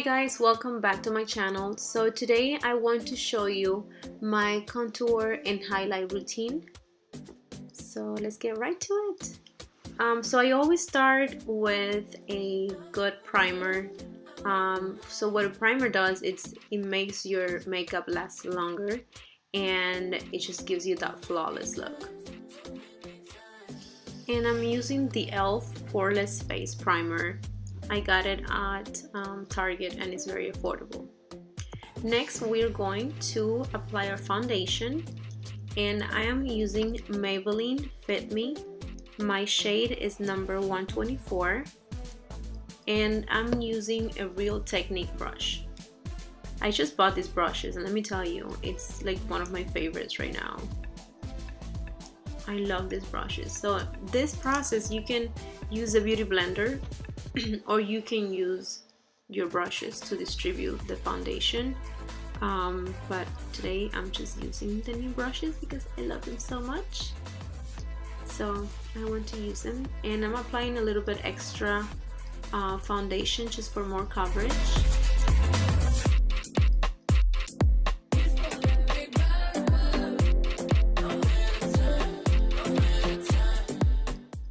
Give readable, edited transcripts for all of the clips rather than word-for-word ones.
guys, welcome back to my channel. So today I want to show you my contour and highlight routine. So let's get right to it. So I always start with a good primer. So what a primer does, it makes your makeup last longer and it just gives you that flawless look. And I'm using the e.l.f. Poreless Face Primer. I got it at Target and it's very affordable. Next, we're going to apply our foundation, and I am using Maybelline Fit Me. My shade is number 124, and I'm using a Real Technique brush. I just bought these brushes and let me tell you, it's like one of my favorites right now. I love these brushes. So this process, you can use a beauty blender or you can use your brushes to distribute the foundation, but today I'm just using the new brushes because I love them so much. So I want to use them, and I'm applying a little bit extra foundation just for more coverage.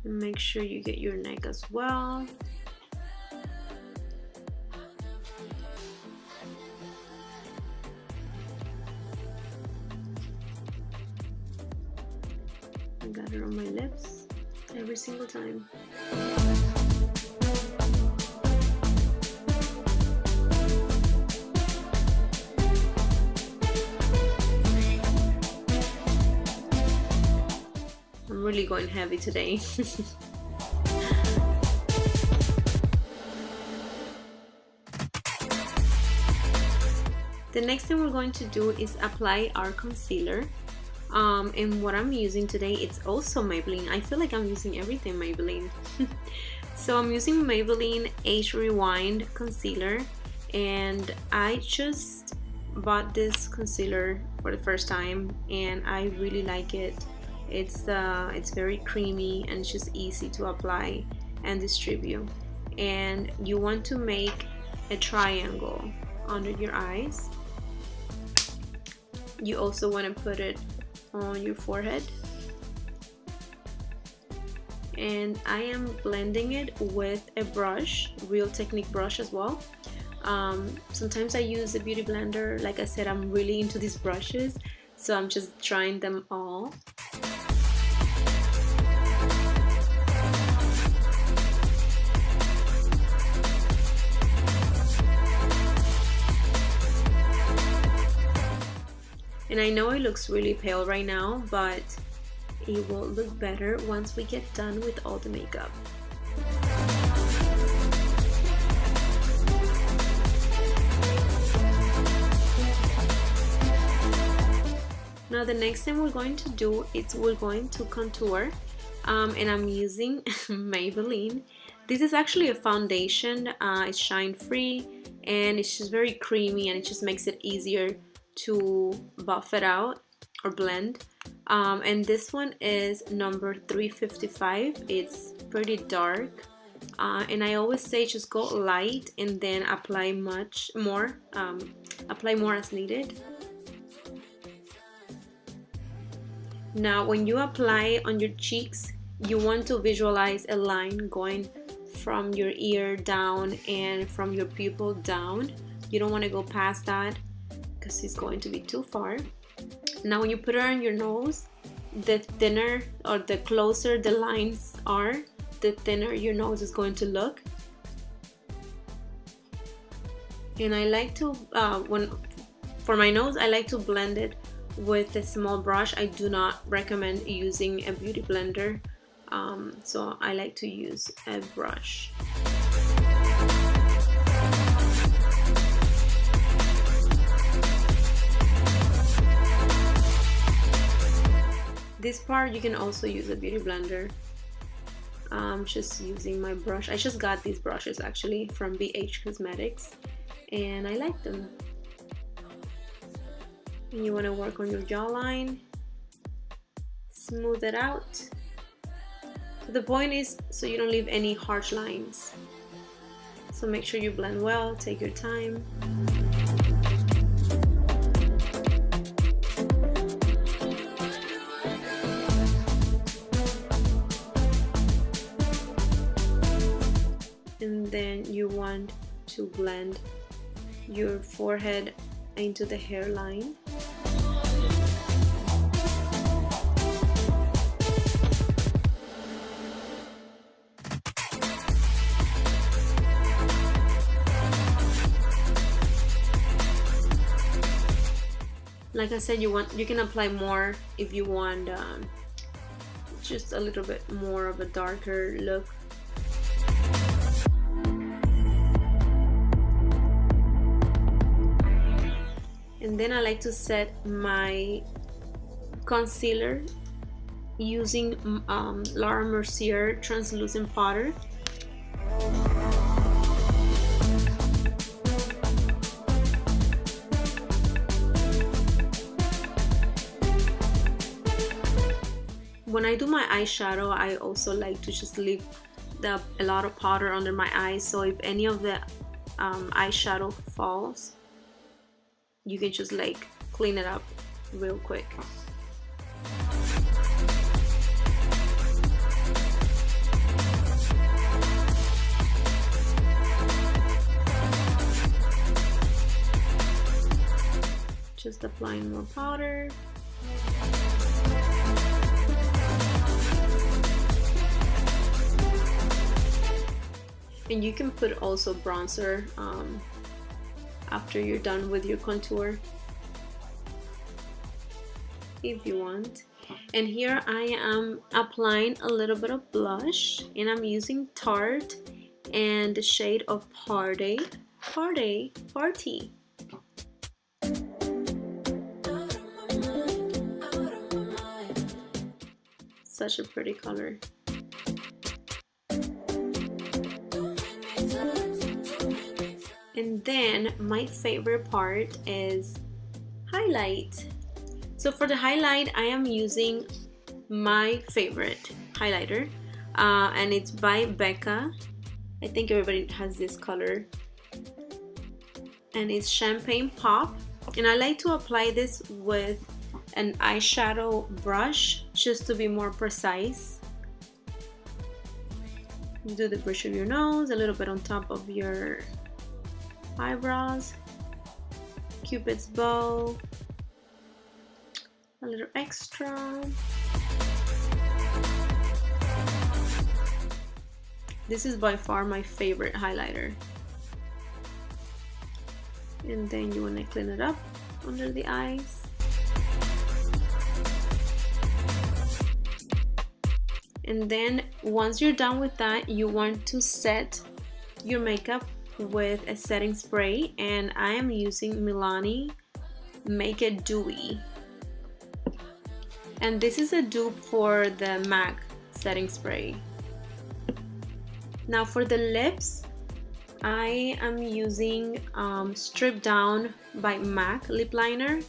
And make sure you get your neck as well. I got it on my lips every single time. I'm really going heavy today. The next thing we're going to do is apply our concealer. And what I'm using today, it's also Maybelline. I feel like I'm using everything Maybelline. So I'm using Maybelline Age Rewind concealer, and I just bought this concealer for the first time and I really like it. It's very creamy and it's just easy to apply and distribute. And you want to make a triangle under your eyes. You also want to put it on your forehead, and I am blending it with a brush, Real Technique brush as well. Sometimes I use a beauty blender. Like I said, I'm really into these brushes, so I'm just trying them all. And I know it looks really pale right now, but it will look better once we get done with all the makeup. Now the next thing we're going to do is we're going to contour, and I'm using Maybelline. This is actually a foundation. It's shine free and it's just very creamy, and it just makes it easier to buff it out or blend. And this one is number 355. It's pretty dark, and I always say just go light and then apply more as needed. Now when you apply on your cheeks, you want to visualize a line going from your ear down and from your pupil down. You don't want to go past that because it's going to be too far. Now when you put it on your nose, the thinner or the closer the lines are, the thinner your nose is going to look. And I like to, for my nose, I like to blend it with a small brush. I do not recommend using a beauty blender, so I like to use a brush. This part you can also use a beauty blender. I'm just using my brush. I just got these brushes actually from BH Cosmetics and I like them. And you want to work on your jawline, smooth it out. So the point is so you don't leave any harsh lines. So make sure you blend well, take your time. And then you want to blend your forehead into the hairline. Like I said, you can apply more if you want just a little bit more of a darker look. And then I like to set my concealer using Laura Mercier translucent powder. When I do my eyeshadow, I also like to just leave a lot of powder under my eyes, so if any of the eyeshadow falls, you can just like clean it up real quick. Just applying more powder. And you can put also bronzer after you're done with your contour if you want. And here I am applying a little bit of blush, and I'm using Tarte and the shade of Party. Such a pretty color. And then my favorite part is highlight. So for the highlight, I am using my favorite highlighter, and it's by Becca. I think everybody has this color, and it's Champagne Pop. And I like to apply this with an eyeshadow brush just to be more precise. You do the bridge of your nose, a little bit on top of your eyebrows, Cupid's bow, a little extra. This is by far my favorite highlighter. And then you want to clean it up under the eyes. And then once you're done with that, you want to set your makeup with a setting spray, and I am using Milani Make It Dewy. And this is a dupe for the MAC setting spray. Now for the lips, I am using Strip Down by MAC lip liner.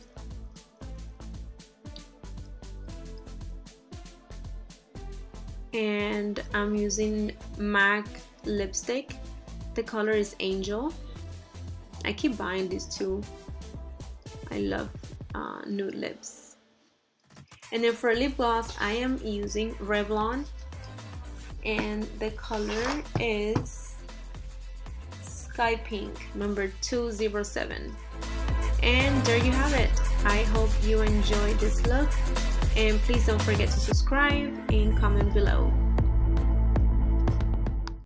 And I'm using MAC lipstick. The color is Angel. I keep buying these two. I love nude lips. And then for lip gloss, I am using Revlon, and the color is Sky Pink, number 207. And there you have it. I hope you enjoyed this look, and please don't forget to subscribe and comment below.